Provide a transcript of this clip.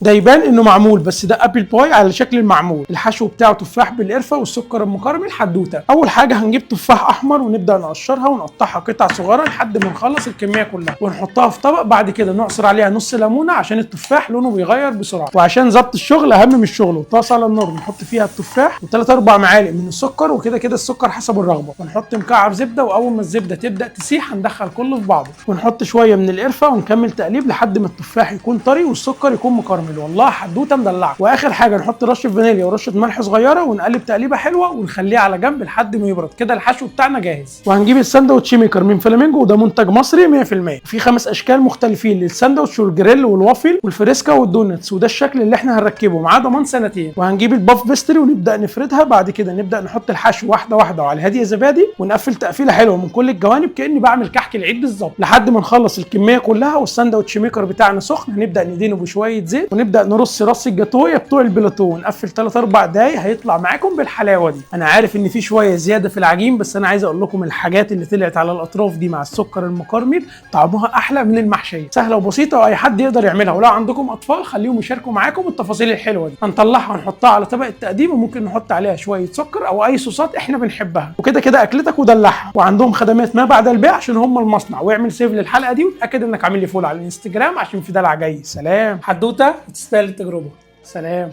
ده يبان انه معمول، بس ده ابل باي على شكل المعمول. الحشو بتاعه تفاح بالقرفه والسكر المكرمل. حدوته. اول حاجه هنجيب تفاح احمر ونبدا نقشرها ونقطعها قطع صغيره لحد ما نخلص الكميه كلها ونحطها في طبق. بعد كده نعصر عليها نص ليمونه عشان التفاح لونه بيغير بسرعه، وعشان ظبط الشغل اهم من الشغل. طاسه على النار نحط فيها التفاح و3 4 معالق من السكر، وكده كده السكر حسب الرغبه، ونحط مكعب زبده. واول ما الزبده تبدا تسيح هندخل كله في بعضه ونحط شويه من القرفه ونكمل تقليب لحد ما التفاح يكون طري والسكر يكون مكرمل. والله حدوته مدلعه. واخر حاجه نحط رشه فانيليا ورشه ملح صغيره ونقلب تقليبه حلوه ونخليه على جنب لحد ما يبرد. كده الحشو بتاعنا جاهز. وهنجيب الساندوتش ميكر من فلامينجو، وده منتج مصري 100%. في 5 اشكال مختلفين للساندوتش والجريل والوافل والفريسكا والدونتس، وده الشكل اللي احنا هنركبه معاه ضمان سنتين. وهنجيب الباف بيستري ونبدا نفردها. بعد كده نبدا نحط الحشو واحده واحده وعلى هاديه زبادي ونقفل تقفيله حلوه من كل الجوانب كاني بعمل كحك العيد بالظبط لحد ما نخلص الكميه كلها. والساندوتش ميكر بتاعنا سخن، هنبدا ندينه بشويه زيت ونبدا نرص راس الجاتويه بتوع البلاتو ونقفل 3 4 دقايق هيطلع معاكم بالحلاوه دي. انا عارف ان في شويه زياده في العجين، بس انا عايز اقول لكم الحاجات اللي طلعت على الاطراف دي مع السكر المكرمل طعمها احلى من المحشيه. سهله وبسيطه واي حد يقدر يعملها، ولو عندكم اطفال خليهم يشاركوا معاكم التفاصيل الحلوه دي. هنطلعها ونحطها على طبق التقديم، وممكن نحط عليها شويه سكر او اي صوصات احنا بنحبها. وكده كده اكلتك ودلعها. وعندهم خدمات ما بعد البيع عشان هم المصنع. واعمل سيف للحلقه دي وتاكد انك عامل لي فولو على الانستجرام عشان في دلع جاي. سلام. حدوته تستاهل التجربه. سلام.